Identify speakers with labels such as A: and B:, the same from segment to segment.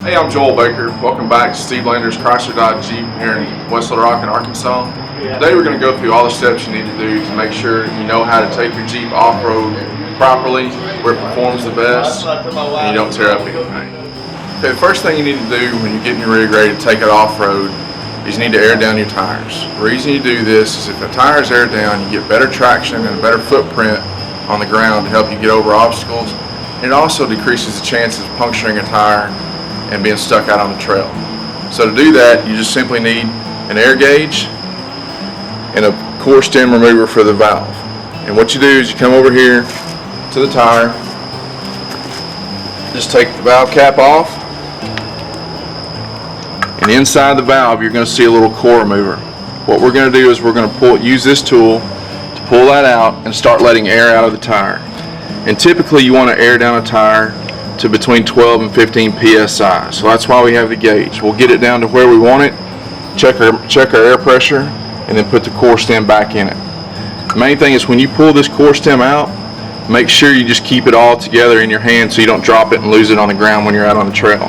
A: Hey, I'm Joel Baker. Welcome back to Landers Chrysler Dodge Jeep here in West Little Rock in Arkansas. Today we're going to go through all the steps you need to do to make sure you know how to take your Jeep off-road properly, where it performs the best, and you don't tear up anything. Okay, the first thing you need to do when you're getting your rig ready to take it off-road is you need to air down your tires. The reason you do this is if the tires air down, you get better traction and a better footprint on the ground to help you get over obstacles. And it also decreases the chances of puncturing a tire and being stuck out on the trail. So to do that, you just simply need an air gauge and a core stem remover for the valve. And what you do is you come over here to the tire, just take the valve cap off, and inside the valve you're going to see a little core remover. What we're going to do is we're going to use this tool to pull that out and start letting air out of the tire. And typically you want to air down a tire to between 12 and 15 psi. So that's why we have the gauge. We'll get it down to where we want it, check our air pressure, and then put the core stem back in it. The main thing is when you pull this core stem out, make sure you just keep it all together in your hand so you don't drop it and lose it on the ground when you're out on the trail.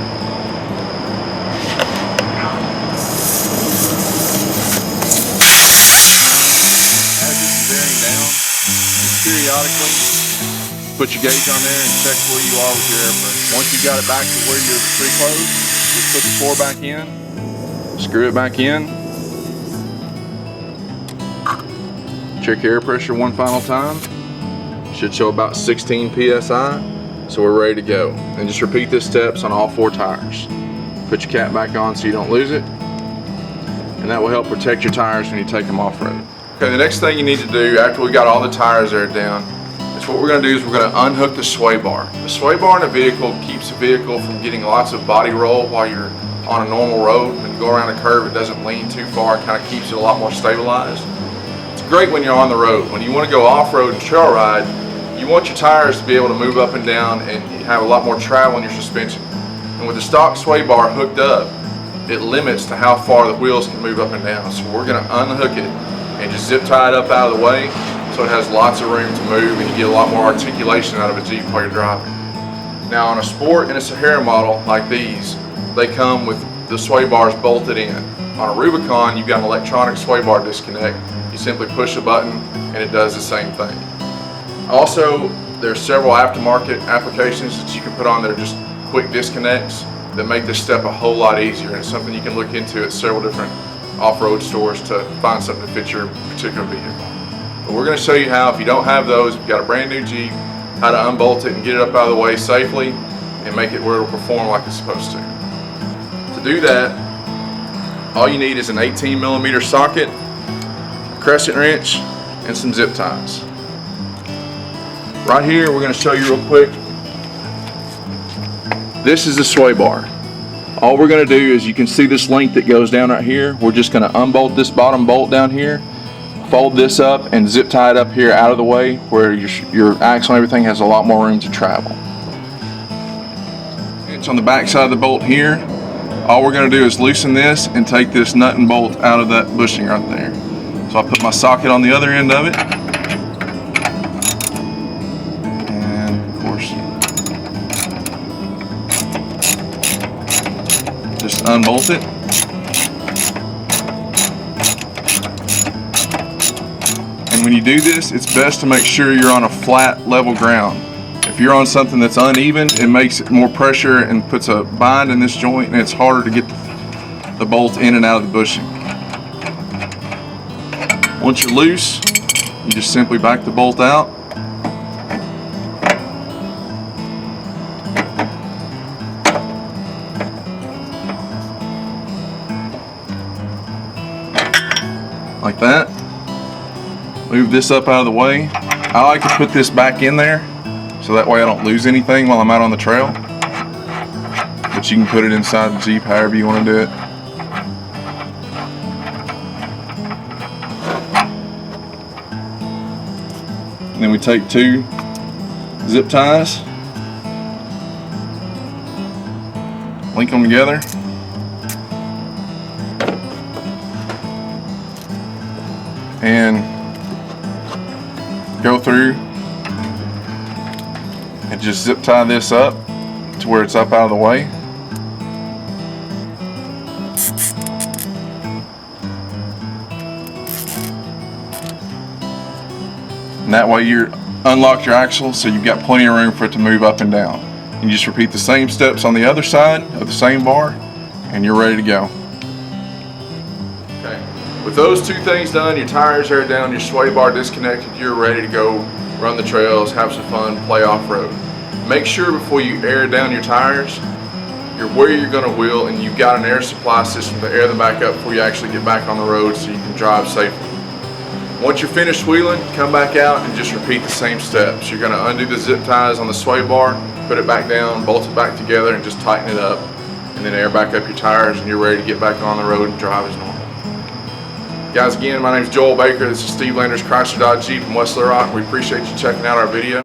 A: As it's bearing down, just periodically put your gauge on there and check where you are with your air pressure. Once you got it back to where you're pretty close, just put the core back in, screw it back in, check your air pressure one final time. Should show about 16 psi, so we're ready to go. And just repeat this steps on all 4 tires. Put your cap back on so you don't lose it, and that will help protect your tires when you take them off-road. Okay, the next thing you need to do after we got all the tires aired down, what we're going to do is we're going to unhook the sway bar. The sway bar in a vehicle keeps the vehicle from getting lots of body roll while you're on a normal road. When you go around a curve, it doesn't lean too far. It kind of keeps it a lot more stabilized. It's great when you're on the road. When you want to go off-road and trail ride, you want your tires to be able to move up and down and have a lot more travel in your suspension. And with the stock sway bar hooked up, it limits to how far the wheels can move up and down. So we're going to unhook it and just zip tie it up out of the way, so it has lots of room to move and you get a lot more articulation out of a Jeep while you're driving. Now on a Sport and a Sahara model like these, they come with the sway bars bolted in. On a Rubicon, you've got an electronic sway bar disconnect. You simply push a button and it does the same thing. Also, there's several aftermarket applications that you can put on that are just quick disconnects that make this step a whole lot easier, and it's something you can look into at several different off-road stores to find something to fit your particular vehicle. But we're going to show you how, if you don't have those, if you've got a brand new Jeep, how to unbolt it and get it up out of the way safely and make it where it'll perform like it's supposed to. To do that, all you need is an 18mm socket, a crescent wrench, and some zip ties. Right here, we're going to show you real quick. This is the sway bar. All we're going to do is, you can see this link that goes down right here. We're just going to unbolt this bottom bolt down here, fold this up, and zip tie it up here out of the way where your axle and everything has a lot more room to travel. It's on the back side of the bolt here. All we're going to do is loosen this and take this nut and bolt out of that bushing right there. So I put my socket on the other end of it, and of course just unbolt it. And when you do this, it's best to make sure you're on a flat, level ground. If you're on something that's uneven, it makes it more pressure and puts a bind in this joint, and it's harder to get the bolt in and out of the bushing. Once you're loose, you just simply back the bolt out. Like that. Move this up out of the way. I like to put this back in there so that way I don't lose anything while I'm out on the trail. But you can put it inside the Jeep however you want to do it. And then we take 2 zip ties, link them together, and go through and just zip tie this up to where it's up out of the way. And that way you unlock your axle so you've got plenty of room for it to move up and down. You just repeat the same steps on the other side of the same bar and you're ready to go. Okay. With those two things done, your tires are down, your sway bar disconnected, you're ready to go run the trails, have some fun, play off-road. Make sure before you air down your tires, you're where you're going to wheel and you've got an air supply system to air them back up before you actually get back on the road so you can drive safely. Once you're finished wheeling, come back out and just repeat the same steps. You're going to undo the zip ties on the sway bar, put it back down, bolt it back together and just tighten it up, and then air back up your tires and you're ready to get back on the road and drive as normal. Guys, again, my name is Joel Baker. This is Steve Landers Chrysler Dodge Jeep in West Little Rock. We appreciate you checking out our video.